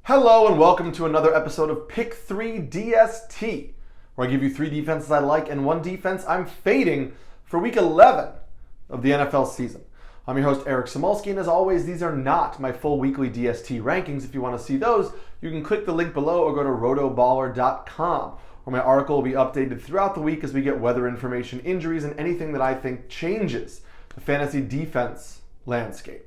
Hello and welcome to another episode of Pick 3 DST, where I give you 3 defenses I like and 1 defense I'm fading for week 11 of the NFL season. I'm your host Eric Samulski, and as always, these are not my full weekly DST rankings. If you want to see those, you can click the link below or go to RotoBaller.com, where my article will be updated throughout the week as we get weather information, injuries, and anything that I think changes the fantasy defense landscape.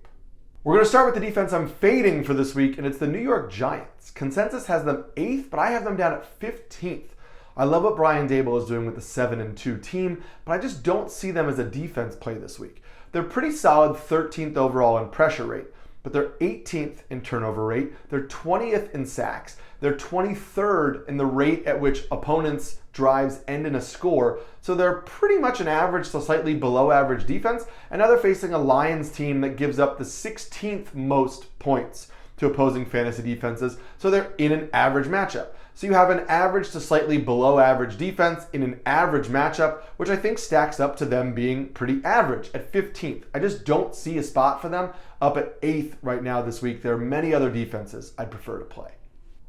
We're going to start with the defense I'm fading for this week, and it's the New York Giants. Consensus has them 8th, but I have them down at 15th. I love what Brian Daboll is doing with the 7-2 team, but I just don't see them as a defense play this week. They're pretty solid 13th overall in pressure rate, but they're 18th in turnover rate, they're 20th in sacks, they're 23rd in the rate at which opponents' drives end in a score, so they're pretty much an average to slightly below average defense, and now they're facing a Lions team that gives up the 16th most points to opposing fantasy defenses, so they're in an average matchup. So you have an average to slightly below average defense in an average matchup, which I think stacks up to them being pretty average at 15th. I just don't see a spot for them up at 8th right now this week. There are many other defenses I'd prefer to play.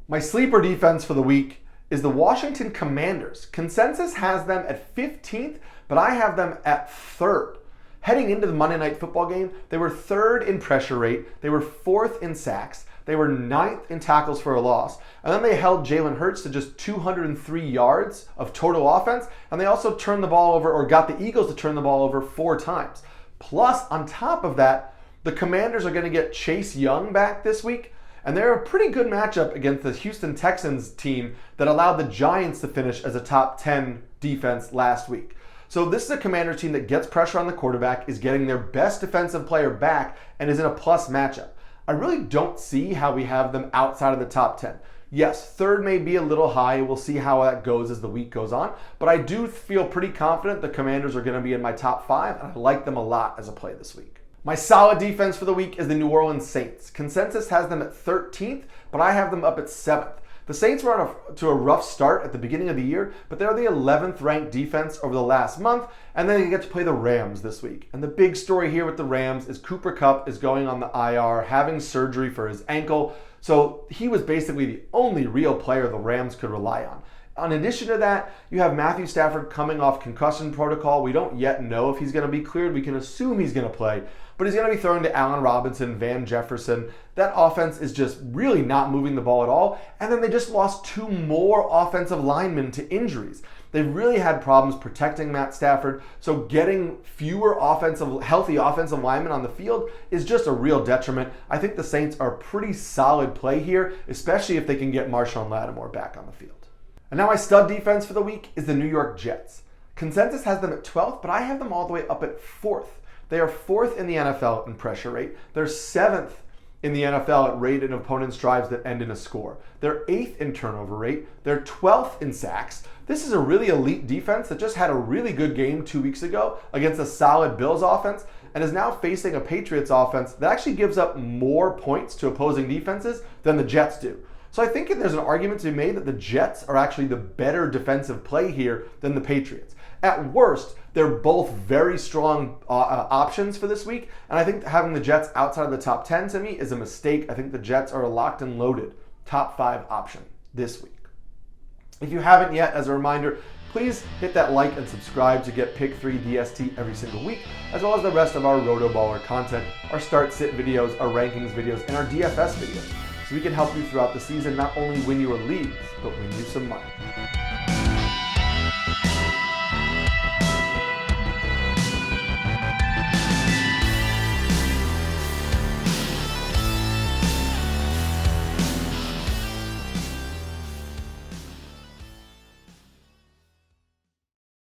My sleeper defense for the week is the Washington Commanders. Consensus has them at 15th, but I have them at 3rd. Heading into the Monday Night Football game, they were 3rd in pressure rate, they were 4th in sacks, they were 9th in tackles for a loss, and then they held Jalen Hurts to just 203 yards of total offense, and they also turned the ball over, or got the Eagles to turn the ball over 4 times. Plus, on top of that, the Commanders are going to get Chase Young back this week, and they're a pretty good matchup against the Houston Texans team that allowed the Giants to finish as a top 10 defense last week. So this is a Commanders team that gets pressure on the quarterback, is getting their best defensive player back, and is in a plus matchup. I really don't see how we have them outside of the top 10. Yes, 3rd may be a little high. We'll see how that goes as the week goes on. But I do feel pretty confident the Commanders are going to be in my top 5, and I like them a lot as a play this week. My solid defense for the week is the New Orleans Saints. Consensus has them at 13th, but I have them up at 7th. The Saints were to a rough start at the beginning of the year, but they're the 11th ranked defense over the last month, and then they get to play the Rams this week. And the big story here with the Rams is Cooper Kupp is going on the IR, having surgery for his ankle, so he was basically the only real player the Rams could rely on. In addition to that, you have Matthew Stafford coming off concussion protocol. We don't yet know if he's going to be cleared. We can assume he's going to play, but he's going to be throwing to Allen Robinson, Van Jefferson. That offense is just really not moving the ball at all. And then they just lost 2 more offensive linemen to injuries. They've really had problems protecting Matt Stafford, so getting fewer healthy offensive linemen on the field is just a real detriment. I think the Saints are a pretty solid play here, especially if they can get Marshawn Lattimore back on the field. And now my stud defense for the week is the New York Jets. Consensus has them at 12th, but I have them all the way up at 4th. They are 4th in the NFL in pressure rate. They're 7th in the NFL at rate in opponents' drives that end in a score. They're 8th in turnover rate. They're 12th in sacks. This is a really elite defense that just had a really good game 2 weeks ago against a solid Bills offense and is now facing a Patriots offense that actually gives up more points to opposing defenses than the Jets do. So I think there's an argument to be made that the Jets are actually the better defensive play here than the Patriots. At worst, they're both very strong options for this week, and I think having the Jets outside of the top 10 to me is a mistake. I think the Jets are a locked and loaded top 5 option this week. If you haven't yet, as a reminder, please hit that like and subscribe to get Pick 3 DST every single week, as well as the rest of our RotoBaller content, our start-sit videos, our rankings videos, and our DFS videos, so we can help you throughout the season not only win your leagues, but win you some money.